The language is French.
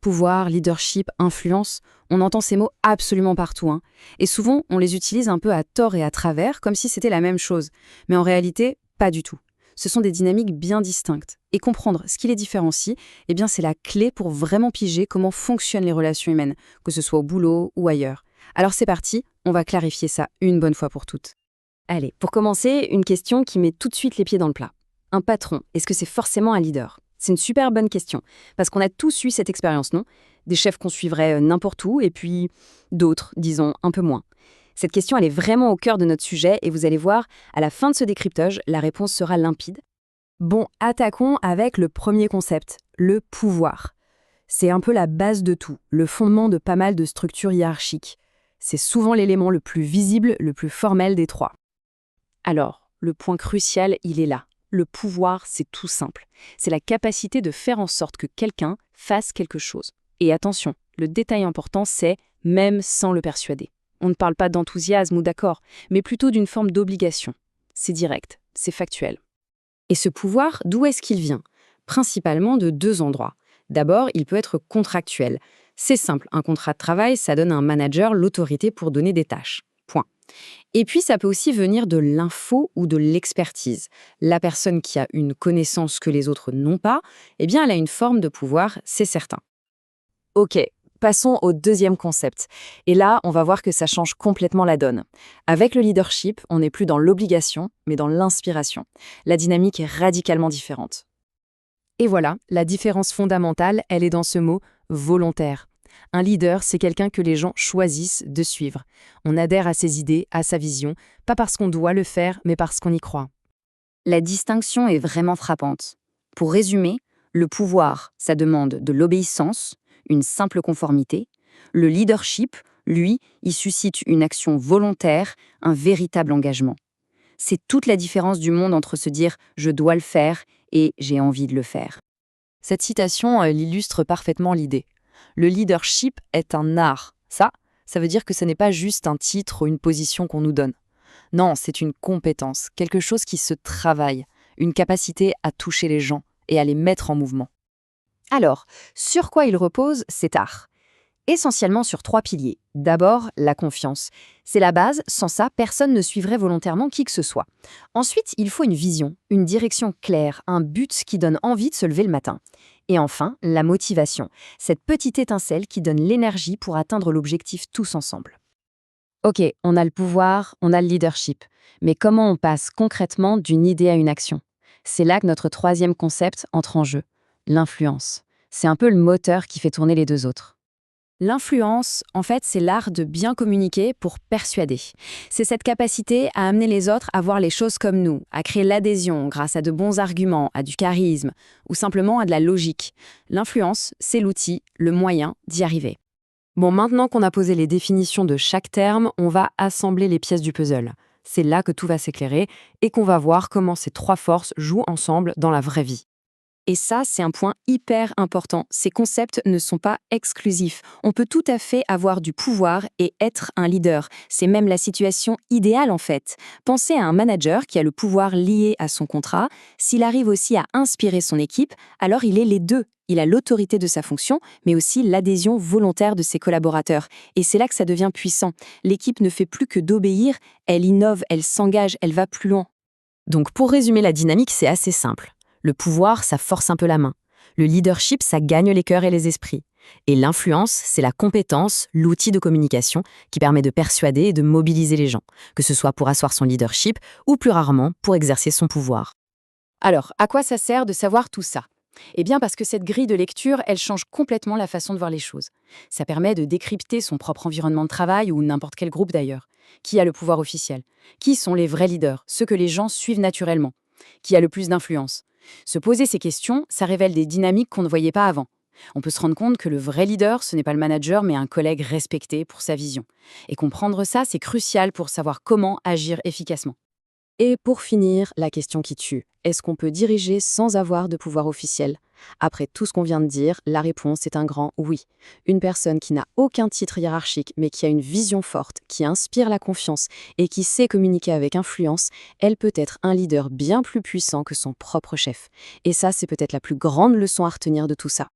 Pouvoir, leadership, influence, on entend ces mots absolument partout, hein. Et souvent, on les utilise un peu à tort et à travers, comme si c'était la même chose. Mais en réalité, pas du tout. Ce sont des dynamiques bien distinctes. Et comprendre ce qui les différencie, eh bien, c'est la clé pour vraiment piger comment fonctionnent les relations humaines, que ce soit au boulot ou ailleurs. Alors c'est parti, on va clarifier ça une bonne fois pour toutes. Allez, pour commencer, une question qui met tout de suite les pieds dans le plat. Un patron, est-ce que c'est forcément un leader? C'est une super bonne question, parce qu'on a tous eu cette expérience, non? Des chefs qu'on suivrait n'importe où, et puis d'autres, disons, un peu moins. Cette question, elle est vraiment au cœur de notre sujet, et vous allez voir, à la fin de ce décryptage, la réponse sera limpide. Bon, attaquons avec le premier concept, le pouvoir. C'est un peu la base de tout, le fondement de pas mal de structures hiérarchiques. C'est souvent l'élément le plus visible, le plus formel des trois. Alors, le point crucial, il est là. Le pouvoir, c'est tout simple. C'est la capacité de faire en sorte que quelqu'un fasse quelque chose. Et attention, le détail important, c'est même sans le persuader. On ne parle pas d'enthousiasme ou d'accord, mais plutôt d'une forme d'obligation. C'est direct, c'est factuel. Et ce pouvoir, d'où est-ce qu'il vient? Principalement de deux endroits. D'abord, il peut être contractuel. C'est simple, un contrat de travail, ça donne à un manager l'autorité pour donner des tâches. Point. Et puis, ça peut aussi venir de l'info ou de l'expertise. La personne qui a une connaissance que les autres n'ont pas, eh bien, elle a une forme de pouvoir, c'est certain. Ok, passons au deuxième concept. Et là, on va voir que ça change complètement la donne. Avec le leadership, on n'est plus dans l'obligation, mais dans l'inspiration. La dynamique est radicalement différente. Et voilà, la différence fondamentale, elle est dans ce mot « volontaire ». Un leader, c'est quelqu'un que les gens choisissent de suivre. On adhère à ses idées, à sa vision, pas parce qu'on doit le faire, mais parce qu'on y croit. La distinction est vraiment frappante. Pour résumer, le pouvoir, ça demande de l'obéissance, une simple conformité. Le leadership, lui, il suscite une action volontaire, un véritable engagement. C'est toute la différence du monde entre se dire « je dois le faire » et « j'ai envie de le faire ». Cette citation illustre parfaitement l'idée. Le leadership est un art. Ça veut dire que ce n'est pas juste un titre ou une position qu'on nous donne. Non, c'est une compétence, quelque chose qui se travaille, une capacité à toucher les gens et à les mettre en mouvement. Alors, sur quoi il repose cet art? Essentiellement sur trois piliers. D'abord, la confiance. C'est la base, sans ça, personne ne suivrait volontairement qui que ce soit. Ensuite, il faut une vision, une direction claire, un but qui donne envie de se lever le matin. Et enfin, la motivation, cette petite étincelle qui donne l'énergie pour atteindre l'objectif tous ensemble. Ok, on a le pouvoir, on a le leadership, mais comment on passe concrètement d'une idée à une action? C'est là que notre troisième concept entre en jeu, l'influence. C'est un peu le moteur qui fait tourner les deux autres. L'influence, en fait, c'est l'art de bien communiquer pour persuader. C'est cette capacité à amener les autres à voir les choses comme nous, à créer l'adhésion grâce à de bons arguments, à du charisme, ou simplement à de la logique. L'influence, c'est l'outil, le moyen d'y arriver. Bon, maintenant qu'on a posé les définitions de chaque terme, on va assembler les pièces du puzzle. C'est là que tout va s'éclairer et qu'on va voir comment ces trois forces jouent ensemble dans la vraie vie. Et ça, c'est un point hyper important. Ces concepts ne sont pas exclusifs. On peut tout à fait avoir du pouvoir et être un leader. C'est même la situation idéale en fait. Pensez à un manager qui a le pouvoir lié à son contrat. S'il arrive aussi à inspirer son équipe, alors il est les deux. Il a l'autorité de sa fonction, mais aussi l'adhésion volontaire de ses collaborateurs. Et c'est là que ça devient puissant. L'équipe ne fait plus que d'obéir, elle innove, elle s'engage, elle va plus loin. Donc pour résumer la dynamique, c'est assez simple. Le pouvoir, ça force un peu la main. Le leadership, ça gagne les cœurs et les esprits. Et l'influence, c'est la compétence, l'outil de communication qui permet de persuader et de mobiliser les gens, que ce soit pour asseoir son leadership ou plus rarement pour exercer son pouvoir. Alors, à quoi ça sert de savoir tout ça? Eh bien parce que cette grille de lecture, elle change complètement la façon de voir les choses. Ça permet de décrypter son propre environnement de travail ou n'importe quel groupe d'ailleurs. Qui a le pouvoir officiel? Qui sont les vrais leaders, ceux que les gens suivent naturellement? Qui a le plus d'influence? Se poser ces questions, ça révèle des dynamiques qu'on ne voyait pas avant. On peut se rendre compte que le vrai leader, ce n'est pas le manager, mais un collègue respecté pour sa vision. Et comprendre ça, c'est crucial pour savoir comment agir efficacement. Et pour finir, la question qui tue. Est-ce qu'on peut diriger sans avoir de pouvoir officiel? Après tout ce qu'on vient de dire, la réponse est un grand oui. Une personne qui n'a aucun titre hiérarchique, mais qui a une vision forte, qui inspire la confiance et qui sait communiquer avec influence, elle peut être un leader bien plus puissant que son propre chef. Et ça, c'est peut-être la plus grande leçon à retenir de tout ça.